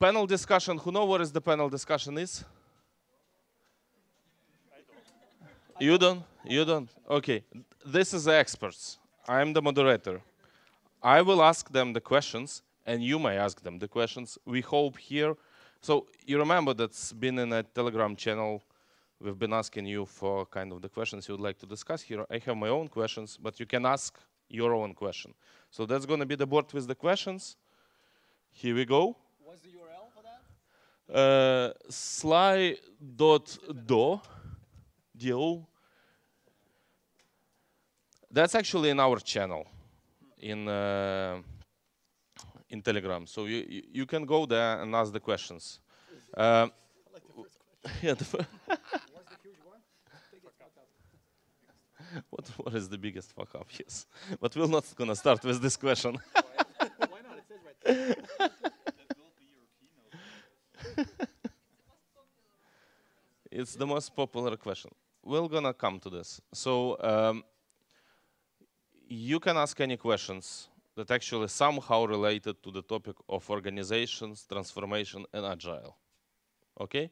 panel discussion. Who knows what is the panel discussion is? You don't? You don't? Okay. This is the experts. I'm the moderator. I will ask them the questions, and you may ask them the questions. We hope here. So you remember that's been in a Telegram channel. We've been asking you for kind of the questions you would like to discuss here. I have my own questions, but you can ask your own question. So that's going to be the board with the questions. Here we go. What's the URL for that? Sly.do. That's actually in our channel in Telegram. So you can go there and ask the questions. I like the first question. Yeah, What's the huge one? what is the biggest fuck up? Yes, but we're not gonna start with this question. Why not? It says right there. That will be your keynote. It's the most popular question. We're gonna come to this. So you can ask any questions that actually somehow related to the topic of organizations, transformation, and agile. Okay?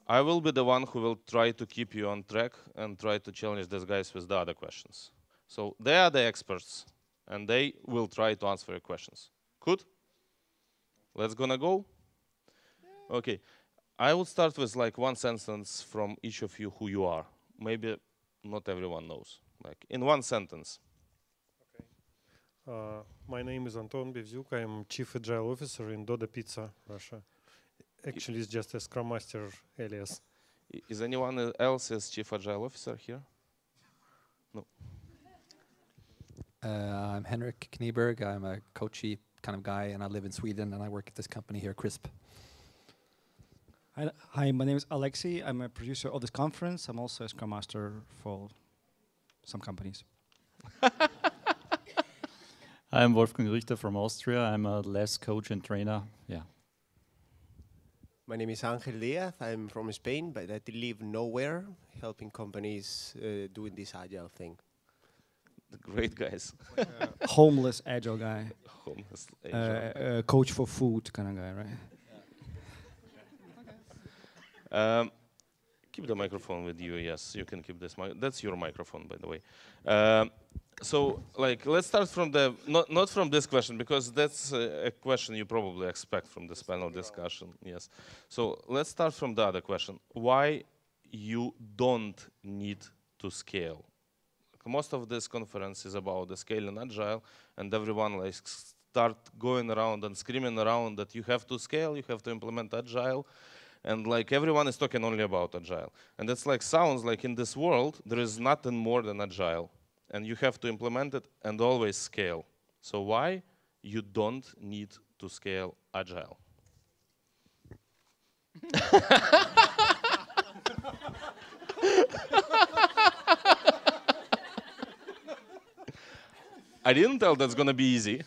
I will be the one who will try to keep you on track and try to challenge these guys with the other questions. So they are the experts, and they will try to answer your questions. Good? Let's gonna go? Okay. I will start with like one sentence from each of you who you are. Maybe not everyone knows. Like in one sentence. My name is Anton Bevzyuk. I'm Chief Agile Officer in Dodo Pizza, Russia. Actually, it's just a Scrum Master alias. Is anyone else as Chief Agile Officer here? No. I'm Henrik Kniberg. I'm a coachy kind of guy, and I live in Sweden, and I work at this company here, Crisp. Hi, my name is Alexey. I'm a producer of this conference. I'm also a Scrum Master for some companies. I'm Wolfgang Richter from Austria. I'm a LESS coach and trainer. Yeah. My name is Angel Diaz. I'm from Spain, but I live nowhere, helping companies doing this agile thing. The great guys. Homeless agile guy. Homeless agile. Coach for food kind of guy, right? Keep the microphone with you. Yes, you can keep this. That's your microphone, by the way. So, like, let's start from the not from this question, because that's a question you probably expect from this panel discussion. Yes. So let's start from the other question. Why you don't need to scale? Most of this conference is about the scale and agile, and everyone like start going around and screaming around that you have to scale, you have to implement agile. And like everyone is talking only about agile. And it's like sounds like in this world there is nothing more than agile. And you have to implement it and always scale. So why you don't need to scale agile? I didn't tell that's gonna be easy.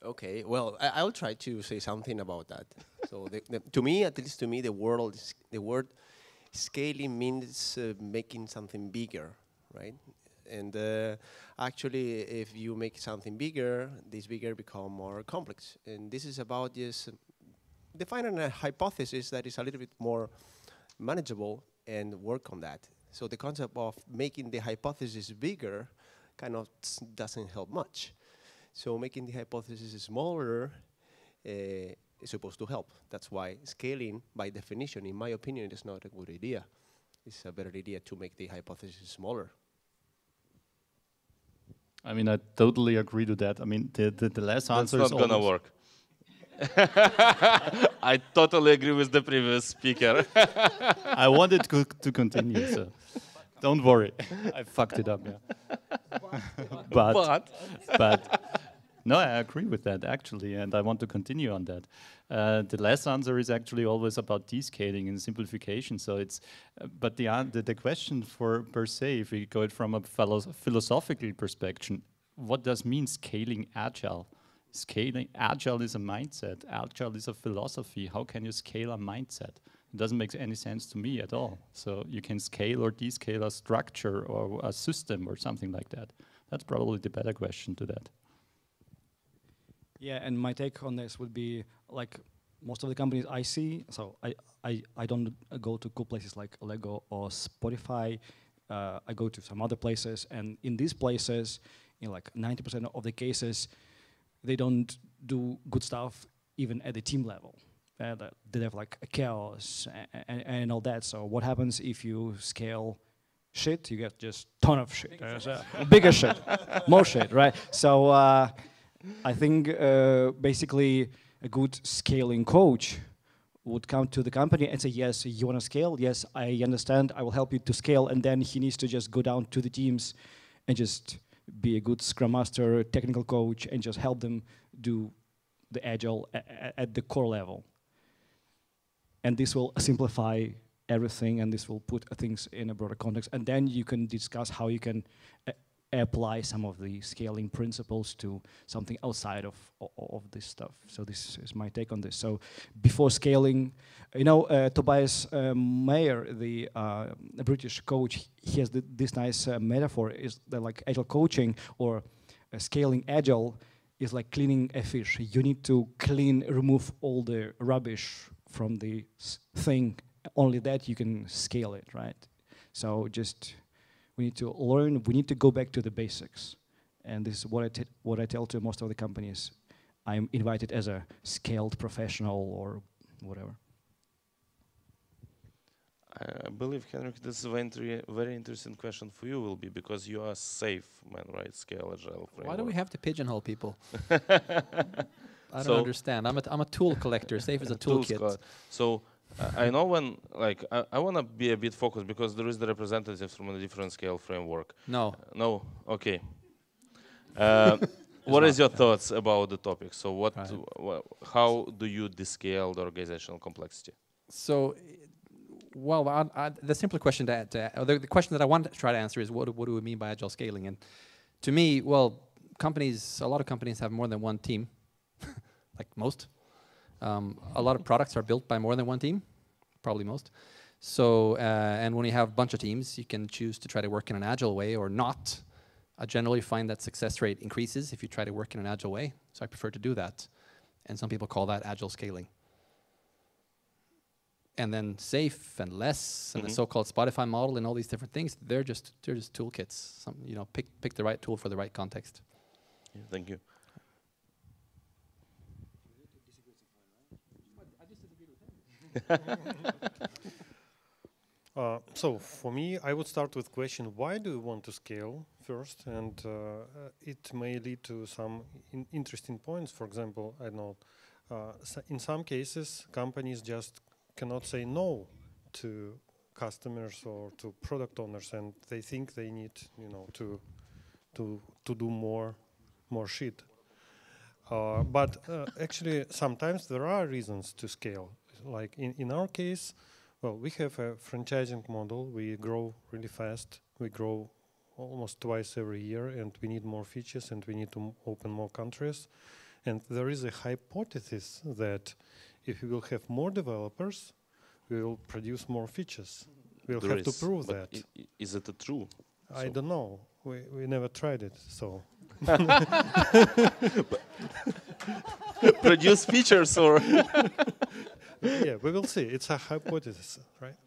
Okay, well, I'll try to say something about that. So, to me, at least to me, the word scaling means making something bigger, right? And actually, if you make something bigger, this bigger become more complex. And this is about just defining a hypothesis that is a little bit more manageable and work on that. So the concept of making the hypothesis bigger kind of doesn't help much. So making the hypothesis smaller is supposed to help. That's why scaling, by definition, in my opinion, is not a good idea. It's a better idea to make the hypothesis smaller. I mean, I totally agree to that. I mean, the last answer That's is not gonna work. I totally agree with the previous speaker. I wanted to continue, so don't worry. I fucked it up, yeah. but no, I agree with that actually, and I want to continue on that. The last answer is actually always about descaling and simplification. So it's, but the question per se, if we go it from a philosophical perspective, what does mean scaling agile? Scaling agile is a mindset. Agile is a philosophy. How can you scale a mindset? It doesn't make any sense to me at all. So you can scale or descale a structure or a system or something like that. That's probably the better question to that. Yeah, and my take on this would be like most of the companies I see. So I don't go to cool places like Lego or Spotify. I go to some other places, and in these places, in like 90% of the cases, they don't do good stuff even at the team level. They have like a chaos and all that. So what happens if you scale shit? You get just ton of shit, bigger shit, more shit, right? So I think basically a good scaling coach would come to the company and say, yes, you want to scale? Yes, I understand. I will help you to scale. And then he needs to just go down to the teams and just be a good scrum master, technical coach, and just help them do the agile at the core level. And this will simplify everything, and this will put things in a broader context. And then you can discuss how you can apply some of the scaling principles to something outside of this stuff. So this is my take on this. So before scaling, you know, Tobias Mayer, the British coach, he has this nice metaphor, is that like agile coaching or scaling agile is like cleaning a fish. You need to remove all the rubbish from the thing. Only that you can scale it, right? So just we need to learn. We need to go back to the basics, and this is what I tell to most of the companies. I'm invited as a scaled professional or whatever. I believe, Henrik, this is a very interesting question for you will be because you are safe man, right? Scale agile framework. Why do we have to pigeonhole people? I don't understand. I'm a tool collector. Safe is a toolkit. So I know when, like, I want to be a bit focused because there is the representatives from a different scale framework. No. No. Okay. What is your thoughts about the topic? So what? Right. How do you descale the organizational complexity? So, well, the simpler question the question that I want to try to answer is what do we mean by agile scaling? And to me, well, a lot of companies have more than one team, like most. A lot of products are built by more than one team, probably most. So, and when you have a bunch of teams, you can choose to try to work in an agile way or not. I generally find that success rate increases if you try to work in an agile way. So I prefer to do that. And some people call that agile scaling. And then safe and less and the so-called Spotify model and all these different things, they're just toolkits. Pick the right tool for the right context. Yeah, thank you. So for me, I would start with question, why do you want to scale first? And it may lead to some interesting points. For example, I know in some cases, companies just cannot say no to customers or to product owners, and they think they need, to do more shit. But actually, sometimes there are reasons to scale. Like in our case, well, we have a franchising model. We grow really fast. We grow almost twice every year, and we need more features, and we need to open more countries. And there is a hypothesis that if we will have more developers, we will produce more features. We'll have to prove that. Is it true? I don't know. We never tried it, so. Produce features or? Yeah, we will see. It's a hypothesis, right?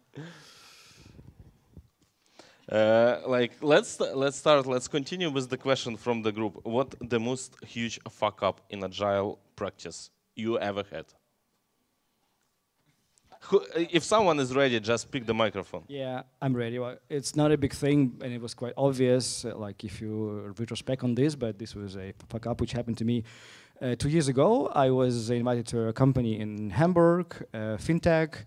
Let's continue with the question from the group. What the most huge fuck up in agile practice you ever had? If someone is ready, just pick the microphone. Yeah, I'm ready. Well, it's not a big thing, and it was quite obvious, like if you retrospect on this, but this was a fuck up which happened to me 2 years ago. I was invited to a company in Hamburg, fintech,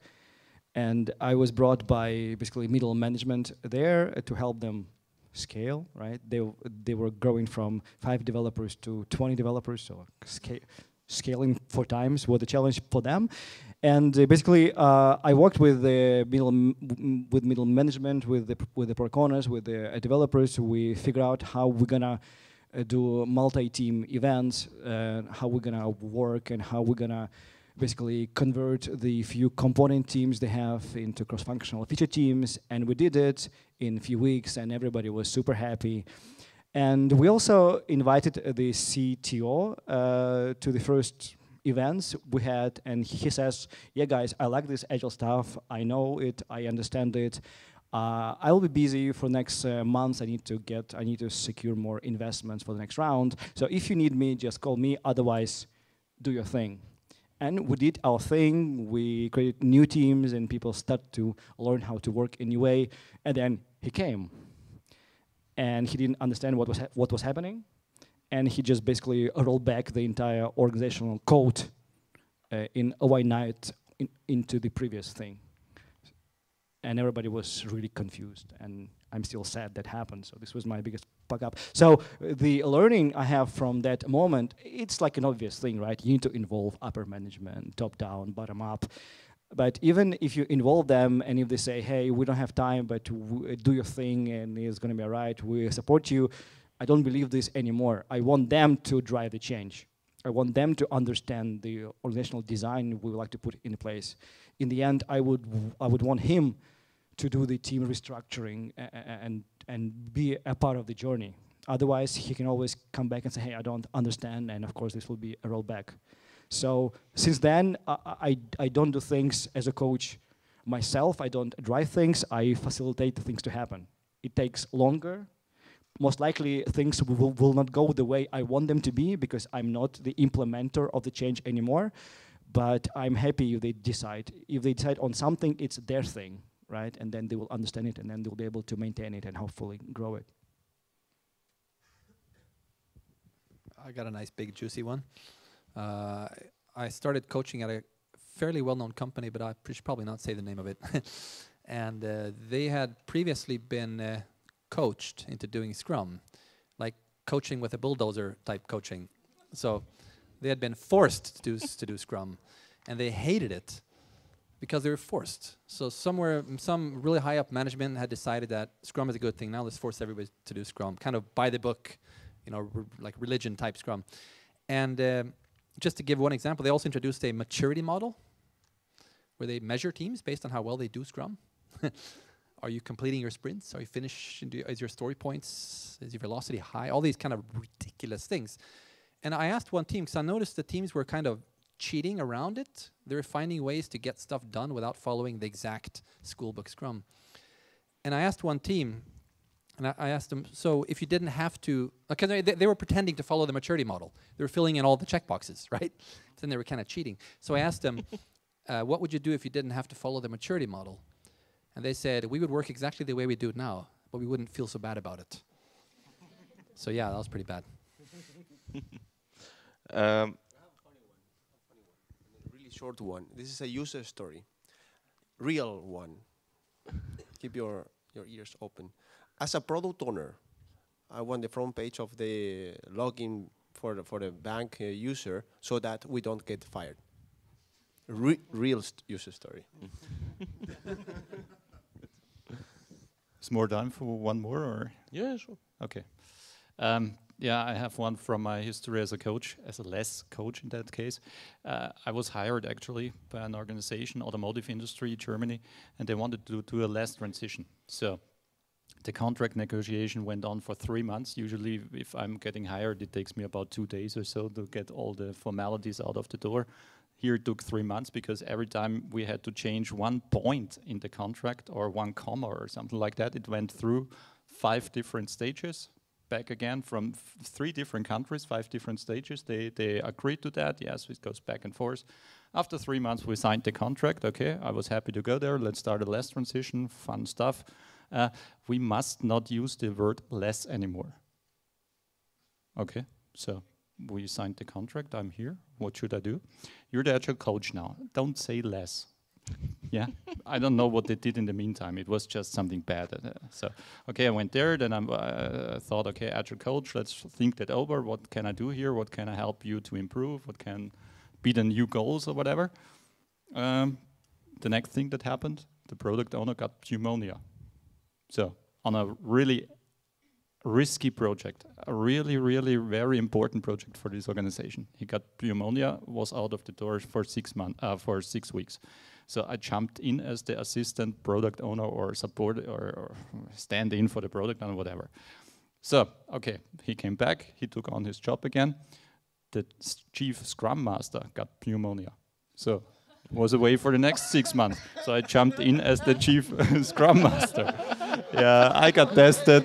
and I was brought by basically middle management there to help them scale, right? They were growing from 5 developers to 20 developers, so scaling 4 times was the challenge for them. And basically, I worked with the middle management, with the product owners, with the developers. We figure out how we're gonna do multi-team events, how we're gonna work, and how we're gonna basically convert the few component teams they have into cross-functional feature teams. And we did it in a few weeks, and everybody was super happy. And we also invited the CTO to the first events we had, and he says, yeah guys, I like this agile stuff, I know it, I understand it. I will be busy for next months. I need to secure more investments for the next round. So if you need me, just call me, otherwise do your thing. And we did our thing, we created new teams and people start to learn how to work in a new way, and then he came. And he didn't understand what was happening, and he just basically rolled back the entire organizational code in a white night into the previous thing. And everybody was really confused, and I'm still sad that happened. So this was my biggest fuck up. So the learning I have from that moment, it's like an obvious thing, right? You need to involve upper management, top down, bottom up. But even if you involve them, and if they say, hey, we don't have time, but do your thing, and it's going to be all right, we support you, I don't believe this anymore. I want them to drive the change. I want them to understand the organizational design we would like to put in place. In the end, I would want him to do the team restructuring and be a part of the journey. Otherwise, he can always come back and say, hey, I don't understand, and of course, this will be a rollback. So since then, I don't do things as a coach myself. I don't drive things. I facilitate things to happen. It takes longer. Most likely, things will not go the way I want them to be because I'm not the implementer of the change anymore. But I'm happy if they decide. If they decide on something, it's their thing, right? And then they will understand it, and then they'll be able to maintain it and hopefully grow it. I got a nice big juicy one. I started coaching at a fairly well-known company, but I should probably not say the name of it. And they had previously been coached into doing Scrum, like coaching with a bulldozer type coaching. So they had been forced to do Scrum, and they hated it because they were forced. So some really high up management had decided that Scrum is a good thing. Now let's force everybody to do Scrum, kind of by the book, you know, like religion type Scrum. And just to give one example, they also introduced a maturity model where they measure teams based on how well they do Scrum. Are you completing your sprints? Are you finished? Is your story points? Is your velocity high? All these kind of ridiculous things. And I asked one team, because I noticed the teams were kind of cheating around it. They were finding ways to get stuff done without following the exact schoolbook Scrum. And I asked one team, and I asked them, so if you didn't have to, because they were pretending to follow the maturity model. They were filling in all the checkboxes, right? Then they were kind of cheating. So I asked them, what would you do if you didn't have to follow the maturity model? And they said, we would work exactly the way we do it now, but we wouldn't feel so bad about it. So yeah, that was pretty bad. I have a funny one. A really short one. This is a user story. Real one. Keep your ears open. As a product owner, I want the front page of the login for the bank user so that we don't get fired. Real user story. Is more time for one more, or? Yeah, sure. Okay. Yeah, I have one from my history as a coach, as a less coach in that case. I was hired actually by an organization, automotive industry, Germany, and they wanted to do a less transition. So the contract negotiation went on for 3 months. Usually, if I'm getting hired, it takes me about 2 days or so to get all the formalities out of the door. Here it took 3 months because every time we had to change one point in the contract or one comma or something like that, it went through 5 different stages, back again from 3 different countries, 5 different stages. They agreed to that. Yes, it goes back and forth. After 3 months, we signed the contract. Okay, I was happy to go there. Let's start a less transition, fun stuff. We must not use the word less anymore. Okay, so we signed the contract. I'm here. What should I do? You're the agile coach now. Don't say less. Yeah, I don't know what they did in the meantime. It was just something bad. So, okay, I went there. Then I thought, okay, agile coach, let's think that over. What can I do here? What can I help you to improve? What can be the new goals or whatever? The next thing that happened, the product owner got pneumonia. So, on a really risky project, a really, really very important project for this organization. He got pneumonia, was out of the door for 6 months, for 6 weeks. So I jumped in as the assistant product owner or support or stand in for the product owner, whatever. So, okay, he came back, he took on his job again. The chief scrum master got pneumonia. So, was away for the next 6 months. So I jumped in as the chief scrum master. Yeah, I got tested.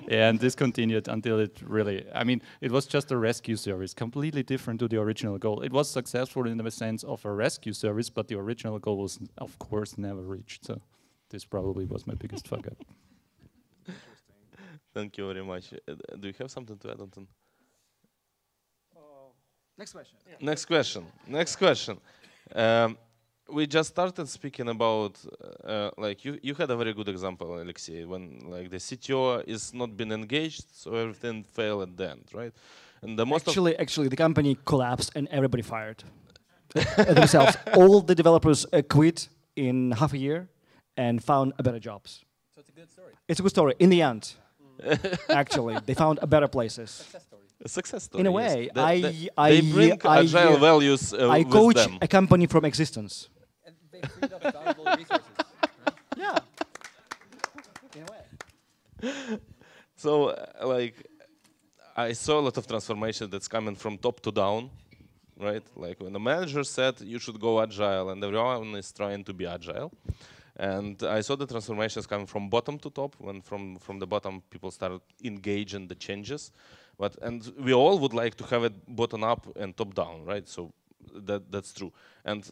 And this continued until it really, I mean, it was just a rescue service, completely different to the original goal. It was successful in the sense of a rescue service, but the original goal was, of course, never reached. So this probably was my biggest fuck up. Thank you very much. Do you have something to add, Anton? Next question. Yeah. Next question. Next question. We just started speaking about, like you had a very good example, Alexey, when like the CTO is not been engaged, so everything failed at the end, right? And the most Actually, the company collapsed and everybody fired themselves. All the developers quit in half a year and found a better jobs. So it's a good story. It's a good story. In the end, actually, they found a better places. Success story. a success story. In a yes. way, They bring agile values I with coach them. a company from existence. And they freed up valuable resources. Right? Yeah. In a way. So, like, I saw a lot of transformation that's coming from top to down, right? Like when the manager said you should go agile, and everyone is trying to be agile. And I saw the transformations coming from bottom to top, when from the bottom people started engaging the changes. And we all would like to have it bottom up and top down, right? So that's true. And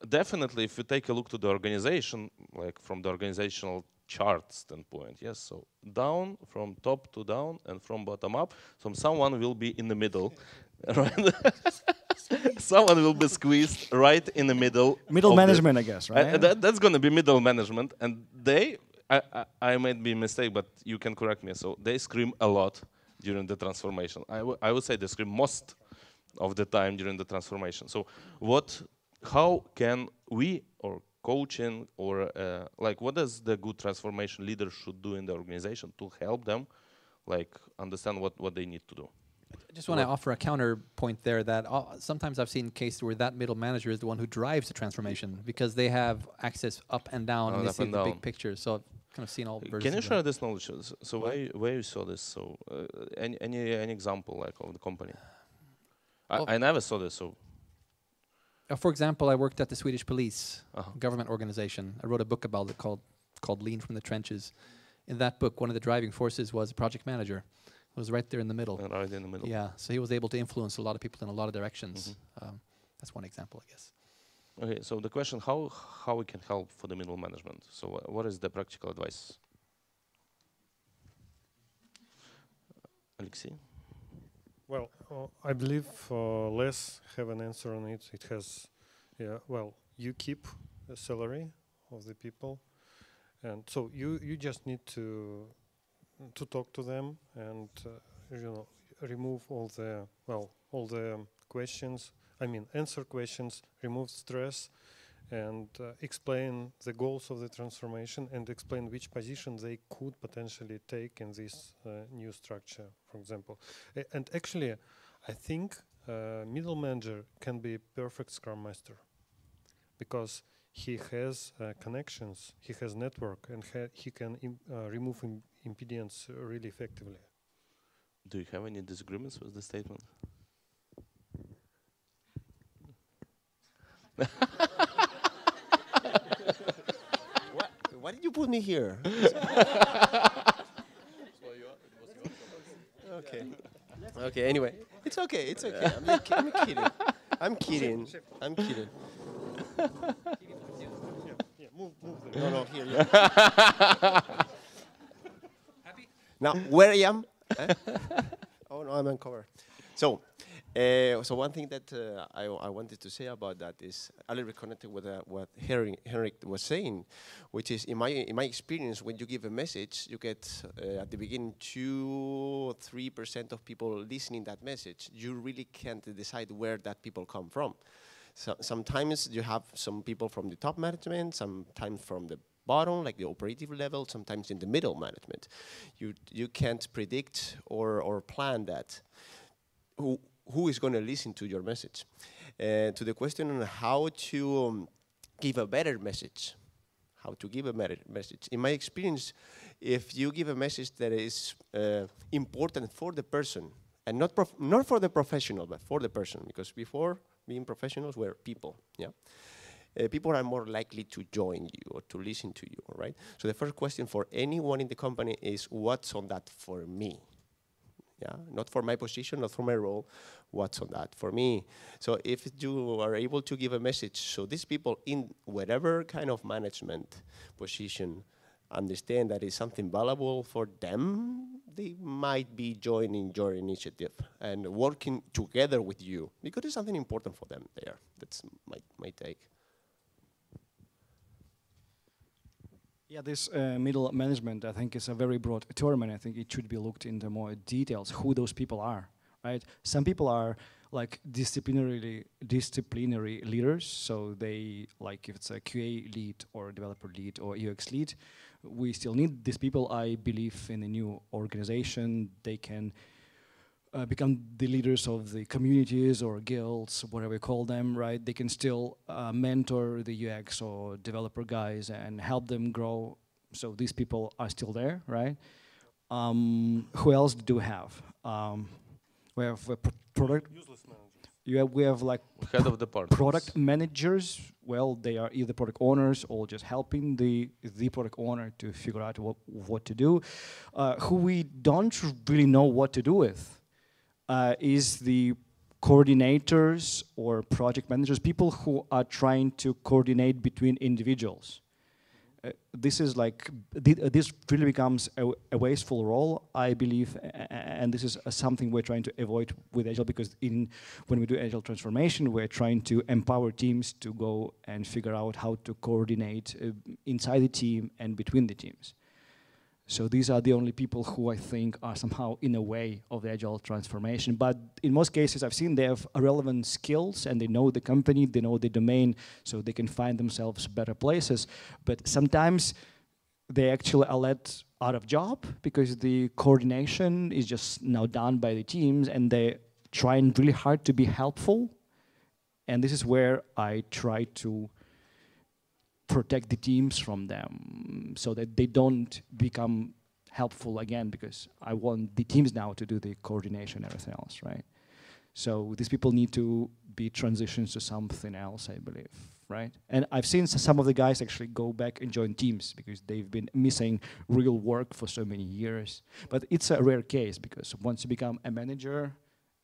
definitely, if you take a look to the organization, like from the organizational chart standpoint, yes, so down, from top to down, and from bottom up, so someone will be in the middle, right? Someone will be squeezed right in the middle. Middle management, I guess, right? That's going to be middle management, and I might be a mistake, but you can correct me. So they scream a lot during the transformation. I would say they scream most of the time during the transformation. So how can we, or coaching, or like what does the good transformation leader should do in the organization to help them like understand what they need to do? I just want to offer a counterpoint there that sometimes I've seen cases where that middle manager is the one who drives the transformation because they have access up and down and they see the big picture. So I've kind of seen all versions. Can you of share that. this knowledge? So where you saw this? So any example like of the company? I never saw this. So for example, I worked at the Swedish police government organization. I wrote a book about it called Lean from the Trenches. In that book, one of the driving forces was a project manager. It was right there in the middle. Right in the middle. Yeah, so he was able to influence a lot of people in a lot of directions. That's one example, I guess. Okay, so the question, how we can help for the middle management? So what is the practical advice? Alexey? Well, I believe less have an answer on it. It has, well, you keep the salary of the people, and so you just need to talk to them and remove all the questions. I mean, answer questions, remove stress, and explain the goals of the transformation and explain which position they could potentially take in this new structure, for example. And actually, I think middle manager can be a perfect Scrum Master because he has connections, he has network, and he can remove impedance really effectively. Do you have any disagreements with the statement? Why did you put me here? Okay. Okay. Anyway, it's okay. It's okay. I'm kidding. I'm kidding. I'm kidding. Yeah, move there. No, here. Yeah. Happy? Now, where I am? Oh no, I'm uncovered. So one thing that I wanted to say about that is a little bit connected with what Henrik was saying, which is in my experience, when you give a message, you get at the beginning 2 or 3% of people listening that message. You really can't decide where that people come from. So sometimes you have some people from the top management, sometimes from the bottom, like the operative level, sometimes in the middle management. You can't predict or plan that. Who is going to listen to your message? To the question on how to give a better message, how to give a message. In my experience, if you give a message that is important for the person, and not for the professional, but for the person, because before being professionals, we're people, yeah? People are more likely to join you or to listen to you, right? So the first question for anyone in the company is, what's on that for me? Yeah, not for my position, not for my role, what's on that for me? So if you are able to give a message, so these people in whatever kind of management position understand that it's something valuable for them, they might be joining your initiative and working together with you because it's something important for them there. That's my take. Yeah, this middle management, I think, is a very broad term, and I think it should be looked into more details, who those people are, right? Some people are like disciplinary leaders, so they, like if it's a QA lead or a developer lead or UX lead, we still need these people. I believe in a new organization, they can become the leaders of the communities or guilds, whatever we call them, right? They can still mentor the UX or developer guys and help them grow. So these people are still there, right? Who else do we have? We have a product. Useless managers. Yeah, we have like Head of department. product managers. Well, they are either product owners or just helping the product owner to figure out what to do. Who we don't really know what to do with. Is the coordinators or project managers, people who are trying to coordinate between individuals. This is like, this really becomes a wasteful role, I believe, and this is something we're trying to avoid with Agile, because when we do Agile transformation, we're trying to empower teams to go and figure out how to coordinate inside the team and between the teams. So these are the only people who I think are somehow in a way of the Agile transformation. But in most cases I've seen they have relevant skills and they know the company, they know the domain, so they can find themselves better places. But sometimes they actually are let out of job because the coordination is just now done by the teams and they're trying really hard to be helpful. And this is where I try to protect the teams from them so that they don't become helpful again, because I want the teams now to do the coordination and everything else, right? So these people need to be transitioned to something else, I believe, right? And I've seen some of the guys actually go back and join teams because they've been missing real work for so many years. But it's a rare case because once you become a manager,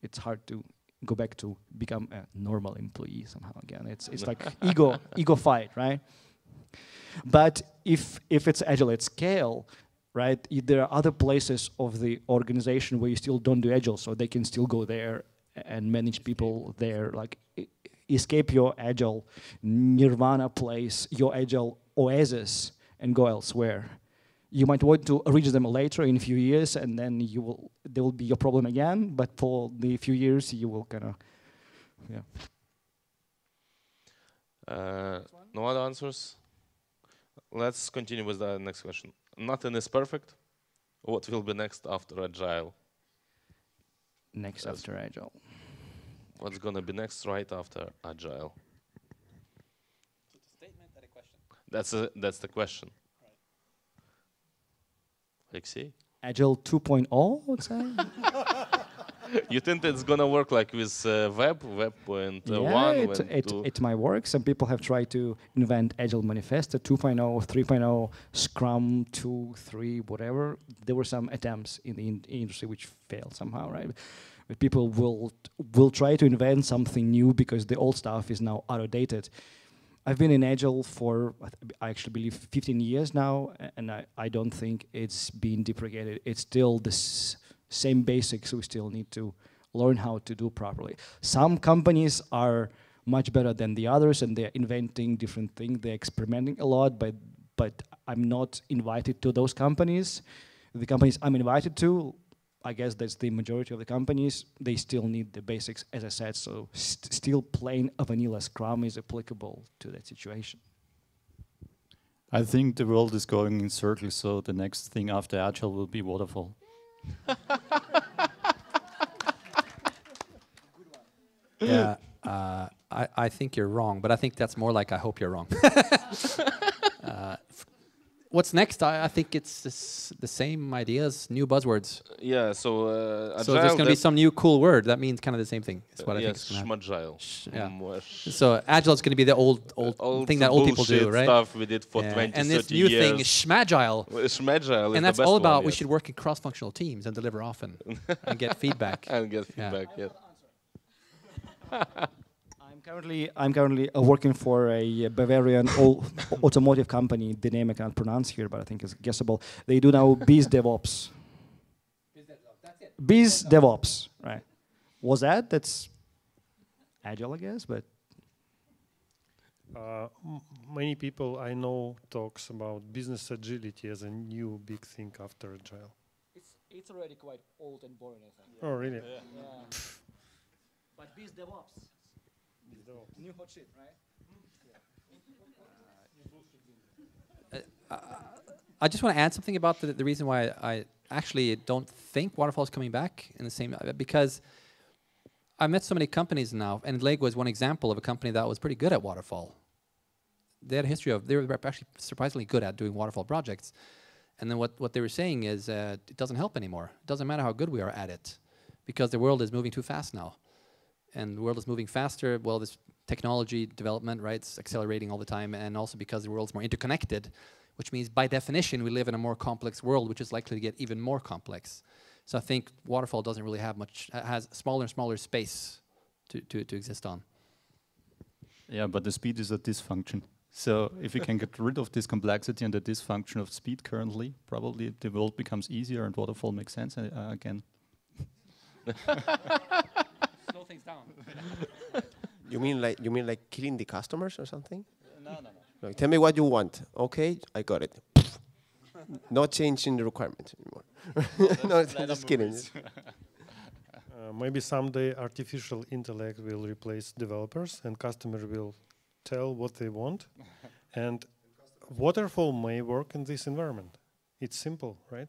it's hard to go back to become a normal employee somehow again. It's like ego fight, right? But if it's Agile at scale, right, there are other places of the organization where you still don't do Agile, so they can still go there and manage people there, like escape your Agile nirvana place, your Agile oasis, and go elsewhere. You might want to reach them later in a few years, and then there will be your problem again, but for the few years you will kind of, yeah. No other answers? Let's continue with the next question. Nothing is perfect. What will be next after Agile? Next after Agile. What's going to be next right after Agile? So it's a statement and a question. That's the question. Right. Alexey? Agile 2.0, let's say? You think it's gonna work like with web 1.1? It might work. Some people have tried to invent Agile Manifesto 2.0, 3.0, Scrum 2, 3, whatever. There were some attempts in the industry which failed somehow, right? But people will try to invent something new because the old stuff is now outdated. I've been in Agile for, I actually believe, 15 years now, and I don't think it's been deprecated. It's still the same basics we still need to learn how to do properly. Some companies are much better than the others, and they're inventing different things. They're experimenting a lot, but I'm not invited to those companies. The companies I'm invited to, I guess that's the majority of the companies, they still need the basics, as I said, so still plain vanilla Scrum is applicable to that situation. I think the world is going in circles, so the next thing after Agile will be Waterfall. Yeah, I think you're wrong, but I think that's more like I hope you're wrong. what's next? I think it's the same ideas, new buzzwords. Yeah, so So there's going to be some new cool word that means kind of the same thing. That's what I think is yes, going to happen. schmagile. Yeah. So agile is going to be the old thing that old people do, right? Stuff we did for Yeah. 20, And this 30 new years. thing is schmagile. Schmagile is And the that's best all about one, we yes. should work in cross-functional teams and deliver often and get feedback. And get Yeah. feedback, yes. I'm currently working for a Bavarian automotive company. The name I cannot pronounce here, but I think it's guessable. They do now Biz DevOps. Biz DevOps, right? Was that? That's agile, I guess, but Many people I know talks about business agility as a new big thing after agile. it's already quite old and boring, I think. Oh, really? But Biz DevOps, new hot shit, right? I just want to add something about the reason why I actually don't think Waterfall is coming back in the same, because I met so many companies now, and Lego is one example of a company that was pretty good at Waterfall. They had a history of, they were actually surprisingly good at doing Waterfall projects. And then what they were saying is it doesn't help anymore. It doesn't matter how good we are at it, because the world is moving too fast now. And the world is moving faster. Well, this technology development, right, it's accelerating all the time, and also because the world's more interconnected, which means by definition we live in a more complex world, which is likely to get even more complex. So I think Waterfall doesn't really have much, has smaller and smaller space to exist on. Yeah, but the speed is a dysfunction. So if we can get rid of this complexity and the dysfunction of speed currently, probably the world becomes easier and Waterfall makes sense again. Slow things down. You mean like killing the customers or something? No. No, tell me what you want. Okay, I got it. Not changing the requirements anymore. No, just kidding. Maybe someday artificial intellect will replace developers and customer will tell what they want. And Waterfall may work in this environment. It's simple, right?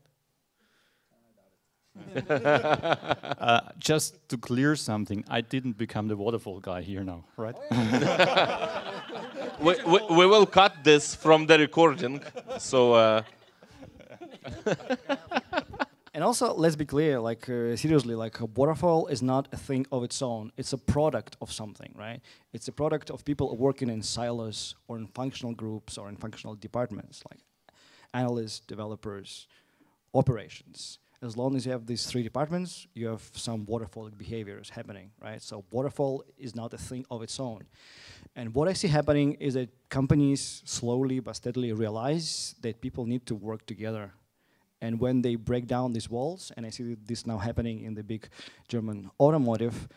Just to clear something, I didn't become the Waterfall guy here now, right? We will cut this from the recording, so... And also, let's be clear, like seriously, like Waterfall is not a thing of its own. It's a product of something, right? It's a product of people working in silos or in functional groups or in functional departments, like analysts, developers, operations. As long as you have these three departments, you have some Waterfall behaviors happening, right? So Waterfall is not a thing of its own. And what I see happening is that companies slowly but steadily realize that people need to work together. And when they break down these walls, and I see this now happening in the big German automotive,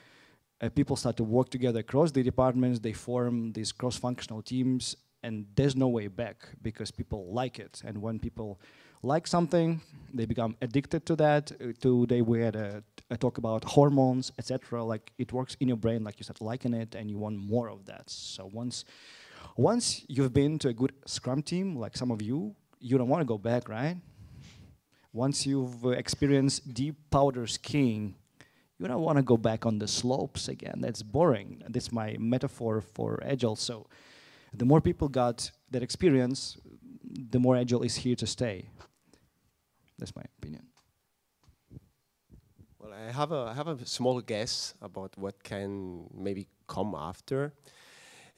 people start to work together across the departments, they form these cross-functional teams, and there's no way back because people like it. And when people like something, they become addicted to that. Today we had a talk about hormones, etc. Like it works in your brain, like you start liking it, and you want more of that. So once you've been to a good Scrum team, like some of you, you don't want to go back, right? Once you've experienced deep powder skiing, you don't want to go back on the slopes again. That's boring. That's my metaphor for Agile. So the more people got that experience, the more Agile is here to stay. That's my opinion. Well, I have a small guess about what can maybe come after,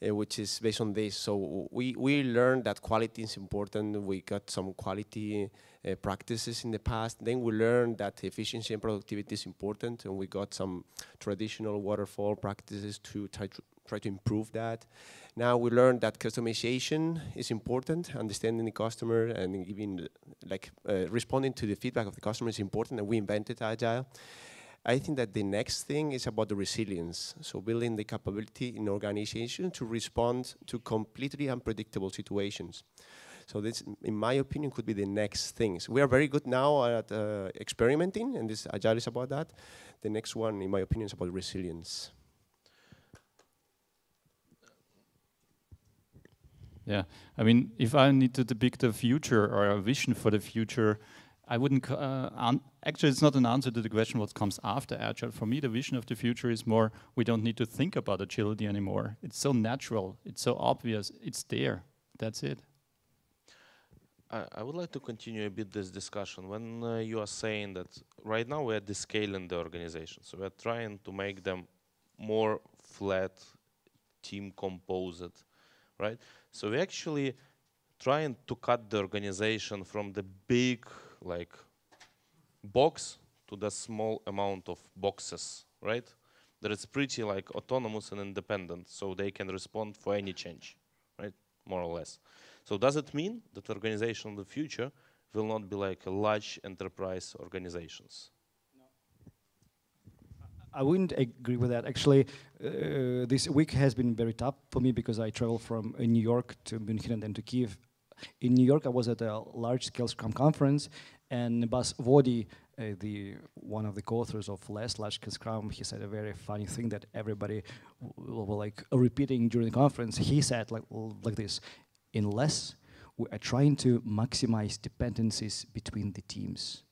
which is based on this. So we learned that quality is important. We got some quality practices in the past. Then we learned that efficiency and productivity is important, and we got some traditional waterfall practices to try to improve that. Now we learned that customization is important, understanding the customer and giving, responding to the feedback of the customer is important, and we invented Agile. I think that the next thing is about the resilience. So building the capability in organization to respond to completely unpredictable situations. So this, in my opinion, could be the next things. We are very good now at experimenting, and this Agile is about that. The next one, in my opinion, is about resilience. Yeah, I mean, if I need to depict a future or a vision for the future, I wouldn't, actually it's not an answer to the question what comes after Agile. For me, the vision of the future is more, we don't need to think about agility anymore. It's so natural, it's so obvious, it's there, that's it. I would like to continue a bit this discussion. When you are saying that right now we are descaling the organization, so we are trying to make them more flat, team composite, right? So we actually trying to cut the organization from the big like box to the small amount of boxes, right? That it's pretty like autonomous and independent, so they can respond for any change, right? More or less. So does it mean that the organization in the future will not be like a large enterprise organizations? I wouldn't agree with that. Actually, this week has been very tough for me because I traveled from New York to München and then to Kiev. In New York, I was at a large-scale Scrum conference, and Bas Vodi, one of the co-authors of Less Large-Scale Scrum, he said a very funny thing that everybody were like repeating during the conference. He said like this: in Less, we are trying to maximize dependencies between the teams.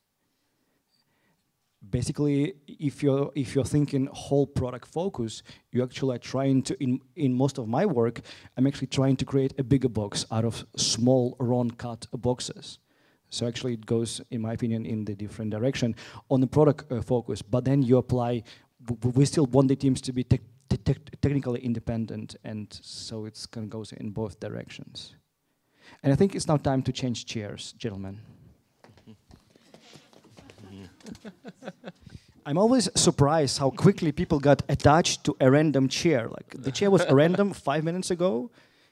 Basically, if you're thinking whole product focus, you actually are trying to, in most of my work, I'm actually trying to create a bigger box out of small round cut boxes. So actually it goes, in my opinion, in the different direction on the product focus, but then you apply, we still want the teams to be technically independent, and so it's kind of goes in both directions. And I think it's now time to change chairs, gentlemen. I'm always surprised how quickly people got attached to a random chair. Like the chair was random 5 minutes ago.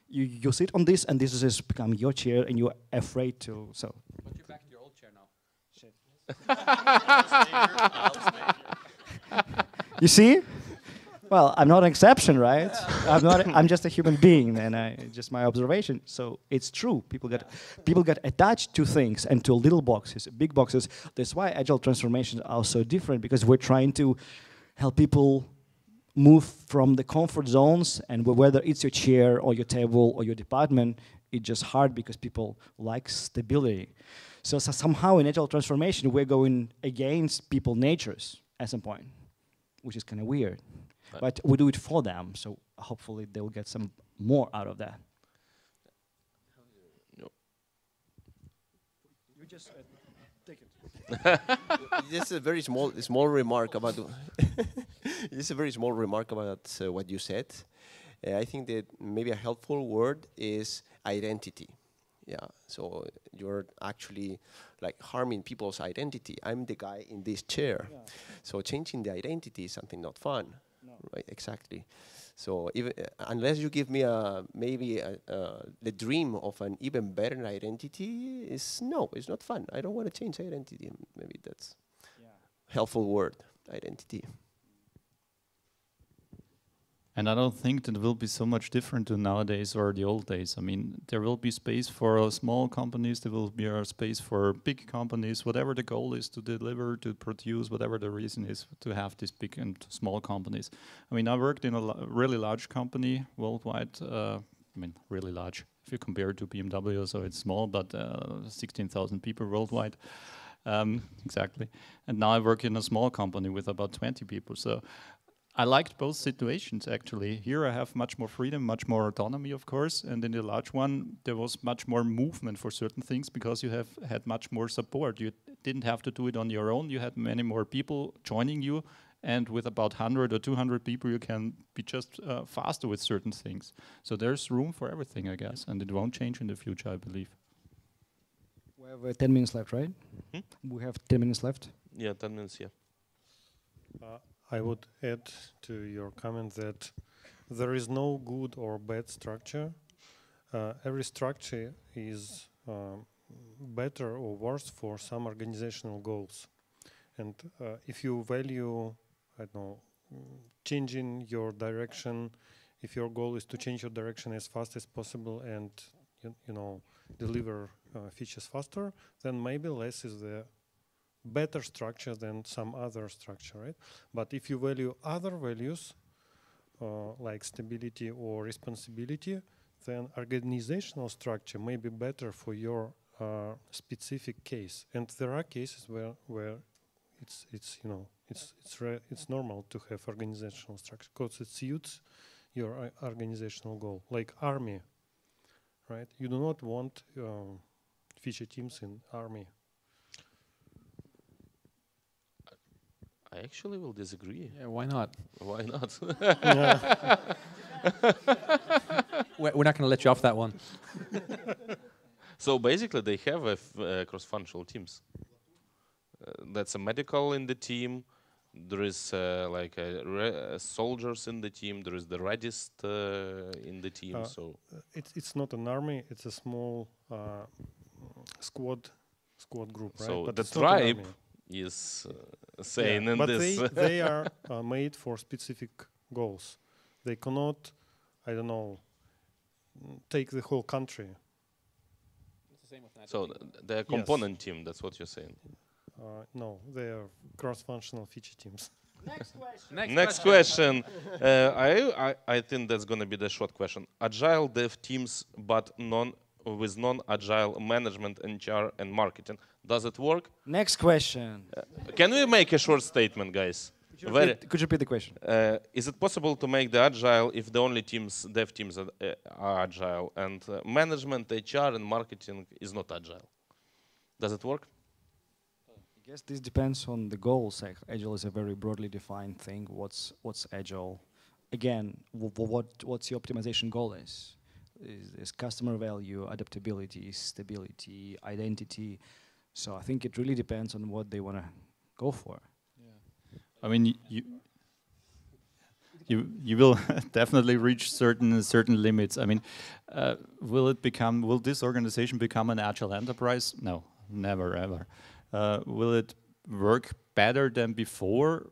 You sit on this, and this has become your chair, and you're afraid to. So. But you're back to your old chair now. Shit. You see? Well, I'm not an exception, right? I'm just a human being, and just my observation. So it's true. People get attached to things and to little boxes, big boxes. That's why agile transformations are so different, because we're trying to help people move from the comfort zones, and whether it's your chair or your table or your department, it's just hard because people like stability. So somehow in agile transformation, we're going against people's natures at some point, which is kind of weird. But we do it for them, so hopefully they'll get some more out of that. No. You just take it. Just a very small remark about. Just a very small remark about what you said. I think that maybe a helpful word is identity. Yeah. So you're actually like harming people's identity. I'm the guy in this chair. Yeah. So changing the identity is something not fun. No. Right, exactly. So even unless you give me the dream of an even better identity, it's not fun. I don't want to change identity. Maybe that's helpful word, identity. And I don't think that will be so much different to nowadays or the old days. I mean, there will be space for small companies, there will be a space for big companies, whatever the goal is to deliver, to produce, whatever the reason is to have these big and small companies. I mean, I worked in a really large company worldwide, I mean, really large. If you compare it to BMW, so it's small, but 16,000 people worldwide. Exactly. And now I work in a small company with about 20 people. So I liked both situations, actually. Here I have much more freedom, much more autonomy, of course, and in the large one, there was much more movement for certain things because you have had much more support. You didn't have to do it on your own. You had many more people joining you, and with about 100 or 200 people, you can be just faster with certain things. So there's room for everything, I guess, and it won't change in the future, I believe. We have 10 minutes left, right? We have 10 minutes left. Yeah, 10 minutes, yeah. I would add to your comment that there is no good or bad structure. Every structure is better or worse for some organizational goals. And if you value, I don't know, changing your direction, if your goal is to change your direction as fast as possible and deliver features faster, then maybe less is the better structure than some other structure, right? But if you value other values like stability or responsibility, then organizational structure may be better for your specific case. And there are cases where it's normal to have organizational structure because it suits your organizational goal, like army, right? You do not want feature teams in army? I actually will disagree. Yeah, why not? Why not? We're not going to let you off that one. So basically, they have cross-functional teams. That's a medical in the team. There is like soldiers in the team. There is the reddist in the team. So It's not an army. It's a small squad group, right? so But the it's not an tribe army. is saying in but this. they are made for specific goals. They cannot, I don't know, take the whole country. So they're a component team. That's what you're saying. No, they are cross-functional feature teams. Next question. I think that's going to be the short question. Agile dev teams, but with non-agile management, HR, and marketing. Does it work? Next question. Can we make a short statement, guys? Could you repeat the question? Is it possible to make the agile if the only dev teams are agile, and management, HR, and marketing is not agile? Does it work? I guess this depends on the goals. Agile is a very broadly defined thing. What's agile? Again, what's your optimization goal is customer value, adaptability, stability, identity. So I think it really depends on what they want to go for. I mean, you will definitely reach certain limits. I mean, will this organization become an agile enterprise? No, never ever. Will it work better than before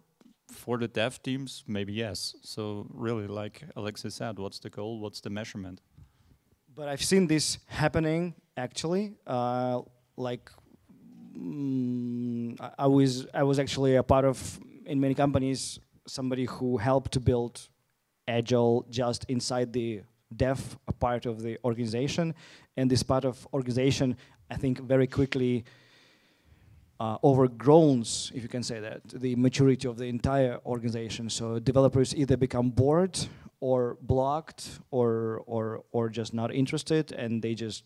for the dev teams? Maybe yes. So really, like Alexey said, what's the goal? What's the measurement? But I've seen this happening actually. I was actually a part of, in many companies, somebody who helped to build Agile just inside the dev part of the organization, and this part of organization, I think, very quickly overgrows, if you can say that, the maturity of the entire organization. So developers either become bored or blocked or just not interested, and they just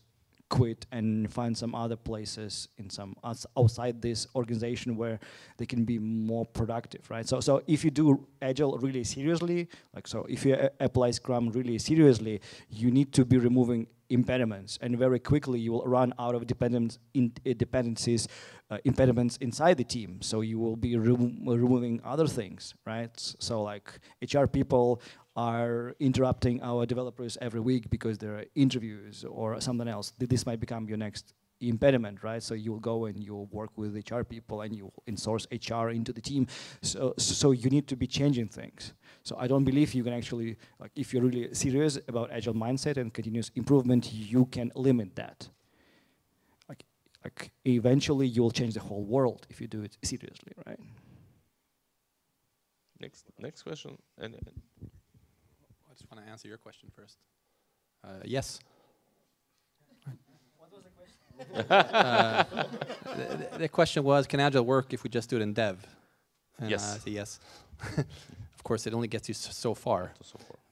quit and find some other places in some outside this organization where they can be more productive, right? So if you do Agile really seriously, if you apply Scrum really seriously, you need to be removing impediments, and very quickly you will run out of impediments inside the team. So you will be removing other things, right? So like HR people are interrupting our developers every week because there are interviews or something else. This might become your next impediment, right? So you'll go and you'll work with HR people and you'll insource HR into the team. So you need to be changing things. So I don't believe you can actually, like, if you're really serious about Agile mindset and continuous improvement, you can limit that. Like eventually you'll change the whole world if you do it seriously, right? Next question. I just want to answer your question first. Yes. What was the question? The question was, can Agile work if we just do it in dev? And Yes. I say yes. Of course, it only gets you so far.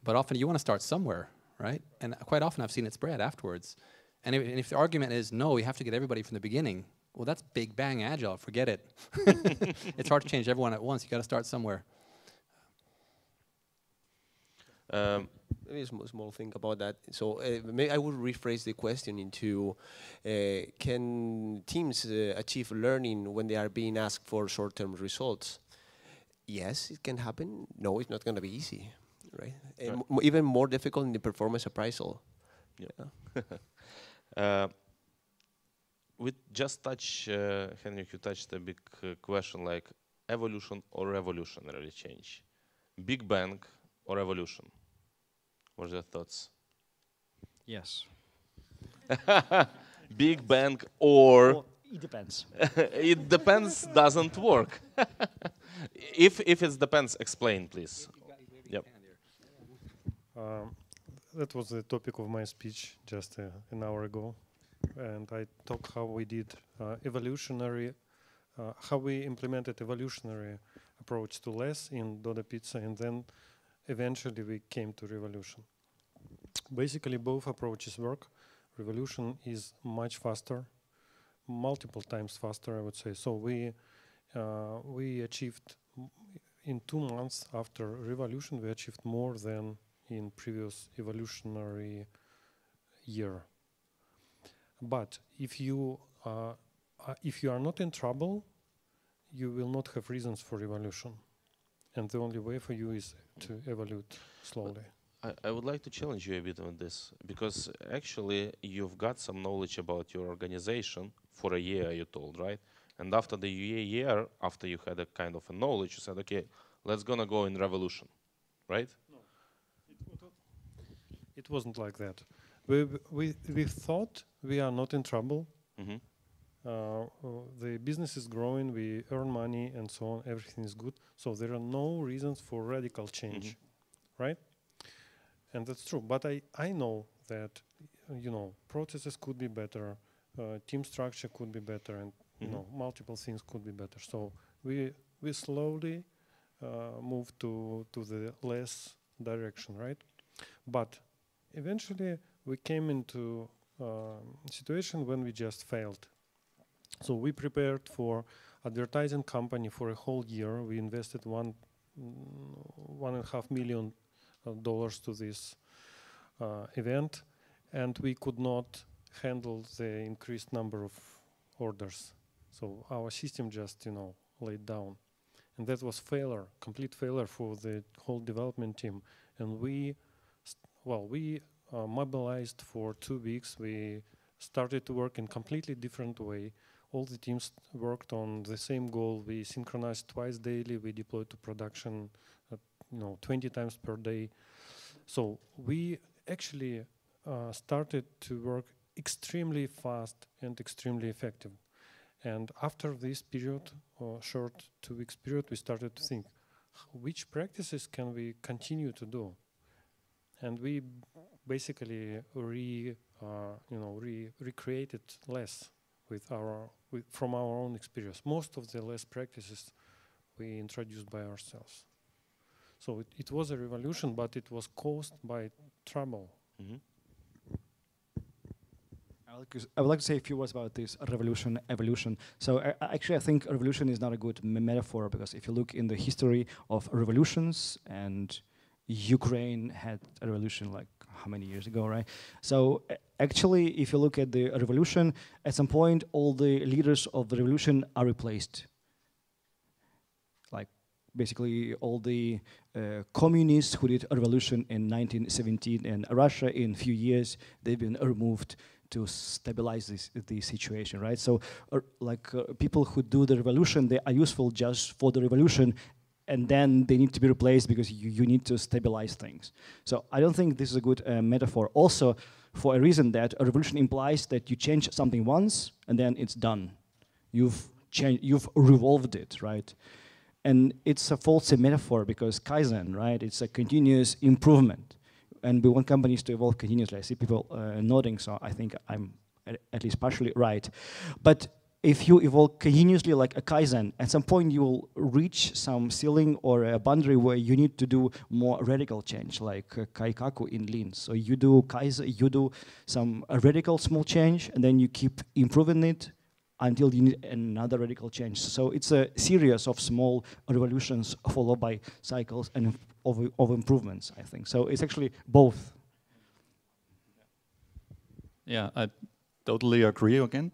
But often you want to start somewhere, right? And quite often I've seen it spread afterwards. And if the argument is, no, you have to get everybody from the beginning, well, that's big bang Agile. Forget it. It's hard to change everyone at once. You got to start somewhere. Maybe a small thing about that. So maybe I would rephrase the question into, can teams achieve learning when they are being asked for short-term results? Yes, it can happen. No, it's not going to be easy, right? And even more difficult in the performance appraisal. Yeah. We just touch, Henrik, you touched a big question like evolution or revolutionary change. Big bang or evolution? What are your thoughts? Yes. Big bang or... Well, it depends. It depends doesn't work. If it depends, explain, please. Yep. That was the topic of my speech just an hour ago. And I talked how we did how we implemented evolutionary approach to less in Dodo Pizza, and then eventually we came to revolution. Basically, both approaches work. Revolution is much faster, multiple times faster, I would say. So we achieved in 2 months after revolution, we achieved more than in previous evolutionary year. But if you are not in trouble, you will not have reasons for evolution, and the only way for you is to evolve slowly. I would like to challenge you a bit on this, because actually you've got some knowledge about your organization for a year, you told, right? And after the year, after you had a kind of a knowledge, you said, okay, let's gonna go in revolution, right? No, it wasn't like that. We thought we are not in trouble. Mm-hmm. The business is growing, we earn money and so on, everything is good. So there are no reasons for radical change, right? And that's true, but I know that, processes could be better, team structure could be better, and multiple things could be better. So we slowly move to the less direction, right? But eventually we came into a situation when we just failed. So we prepared for advertising company for a whole year. We invested $1.5 million to this event, and we could not handle the increased number of orders. So our system just, laid down, and that was failure, complete failure for the whole development team. And we mobilized for 2 weeks. We started to work in completely different way. All the teams worked on the same goal. We synchronized twice daily. We deployed to production, 20 times per day. So we actually started to work extremely fast and extremely effective. And after this period, short 2 weeks period, we started to think, which practices can we continue to do? And we basically recreated less from our own experience. Most of the less practices we introduced by ourselves. So it was a revolution, but it was caused by trouble. Mm-hmm. I would like to say a few words about this revolution, evolution. So actually I think revolution is not a good metaphor, because if you look in the history of revolutions, and Ukraine had a revolution like how many years ago, right? So actually, if you look at the revolution, at some point all the leaders of the revolution are replaced. Like basically all the communists who did a revolution in 1917 in Russia, in a few years, they've been removed to stabilize the situation, right? So people who do the revolution, they are useful just for the revolution, and then they need to be replaced because you need to stabilize things. So I don't think this is a good metaphor. Also, for a reason that a revolution implies that you change something once and then it's done. You've revolved it, right? And it's a faulty metaphor, because Kaizen, right? It's a continuous improvement. And we want companies to evolve continuously. I see people nodding, so I think I'm at least partially right. But if you evolve continuously like a Kaizen, at some point you will reach some ceiling or a boundary where you need to do more radical change, like Kaikaku in Lean. So you do Kaizen, you do some radical small change, and then you keep improving it until you need another radical change. So it's a series of small revolutions followed by cycles and of improvements, I think. So it's actually both. Yeah, I totally agree again.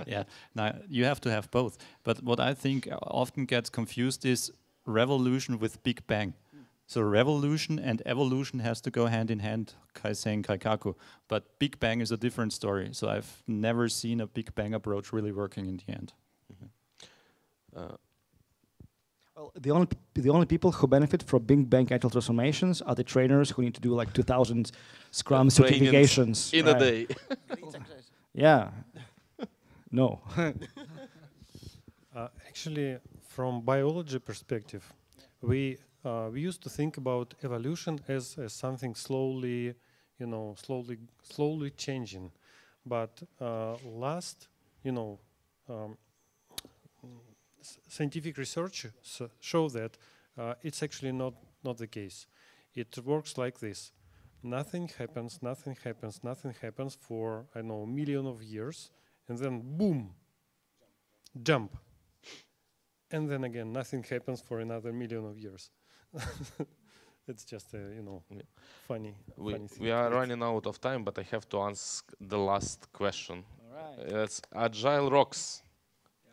Yeah, now you have to have both. But what I think often gets confused is revolution with Big Bang. So revolution and evolution has to go hand in hand, Kaizen, Kaikaku. But Big Bang is a different story. So I've never seen a Big Bang approach really working in the end. Mm-hmm. Well, the only people who benefit from Big Bang agile transformations are the trainers who need to do like 2,000 Scrum certifications in a day. Yeah. No. Actually, from biology perspective, we used to think about evolution as something slowly, slowly changing. But scientific research show that it's actually not the case. It works like this. Nothing happens for, I don't know, a million of years, and then boom, jump. And then again, nothing happens for another million of years. It's just a, funny thing. We are running out of time, but I have to ask the last question. All right. It's Agile Rocks.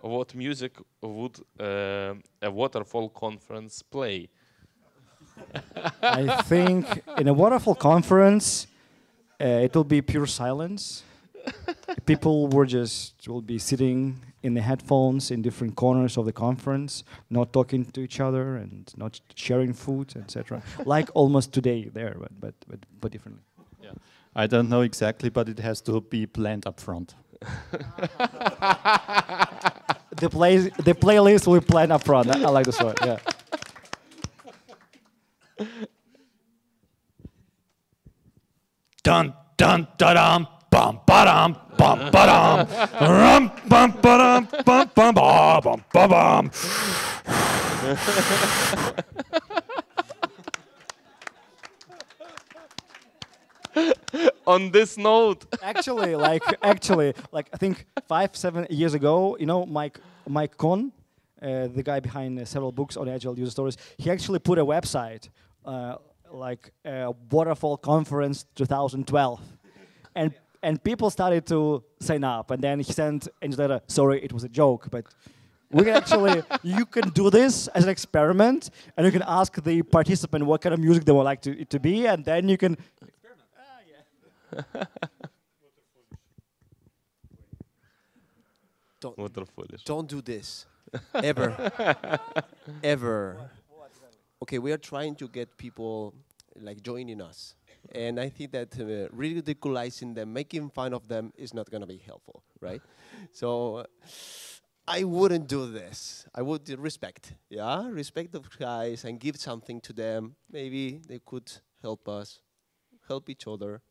What music would a Waterfall conference play? I think in a Waterfall conference, it will be pure silence. People will be sitting in the headphones in different corners of the conference, not talking to each other and not sharing food, etc. Like almost today there, but differently. Yeah. I don't know exactly, but it has to be planned up front. The playlist will be planned up front. I like this one. Yeah. Dun dun da dum bum ba dum bum ba dum rum bum ba dum bum bum ba bum ba bum. On this note, Actually, I think 5-7 years ago, Mike Kohn, the guy behind several books on Agile user stories, he actually put a website Waterfall Conference 2012, and people started to sign up, and then he sent a newsletter. Sorry, it was a joke, but we can actually you can do this as an experiment, and you can ask the participant what kind of music they would like it to be, and then you can. Don't do this. Ever. Ever. Okay, we are trying to get people joining us. And I think that ridiculizing them, making fun of them is not going to be helpful, right? So I wouldn't do this. I would respect the guys and give something to them. Maybe they could help us, help each other.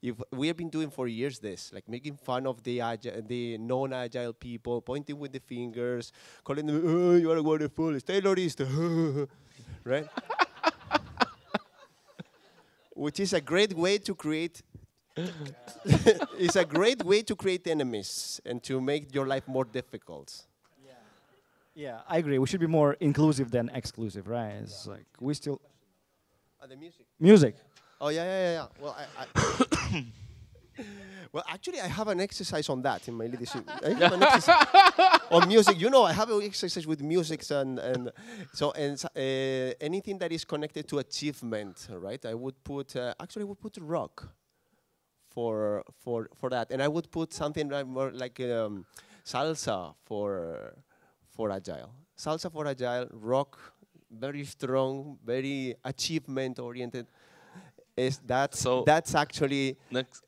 If we have been doing for years this, making fun of the non-agile people, pointing with the fingers, calling them, oh, you are a wonderful Taylorist, right? Which is a great way to create. It's a great way to create enemies and to make your life more difficult. Yeah, I agree. We should be more inclusive than exclusive, right? It's we still. The music. Music. Oh yeah. Well, well, actually, I have an exercise on that in my leadership. I have an exercise on music. I have an exercise with music and anything that is connected to achievement, right? I would put rock for that, and I would put something more like salsa for agile. Salsa for agile, rock, very strong, very achievement oriented. That's actually next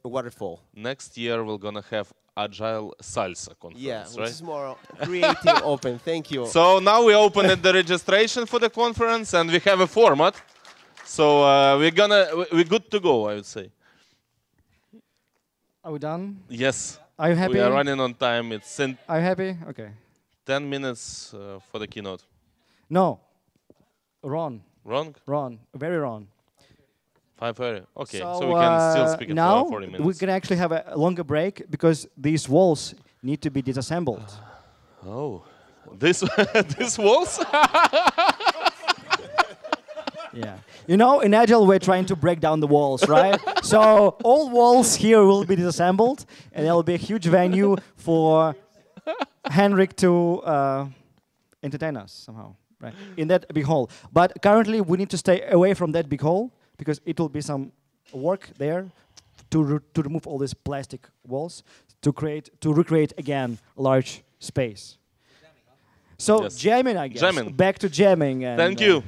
Waterfall. Next year we're gonna have Agile Salsa conference, yeah, right? which is more creative, open. Thank you. So now we opened the registration for the conference, and we have a format. So we're good to go, I would say. Are we done? Yes. Are you happy? We are running on time. It's in Are you happy? Okay. 10 minutes for the keynote. No. Wrong. Wrong? Wrong. Very wrong. 5:30. Okay, so we can still speak it now for 40 minutes. we can actually have a longer break because these walls need to be disassembled. Oh, this walls? Yeah. In Agile, we're trying to break down the walls, right? So all walls here will be disassembled, and there will be a huge venue for Henrik to entertain us somehow, right? In that big hall. But currently, we need to stay away from that big hall because it will be some work there to remove all these plastic walls to recreate again a large space. So yes. jamming, I guess. Jamming. Back to jamming. And, Thank you.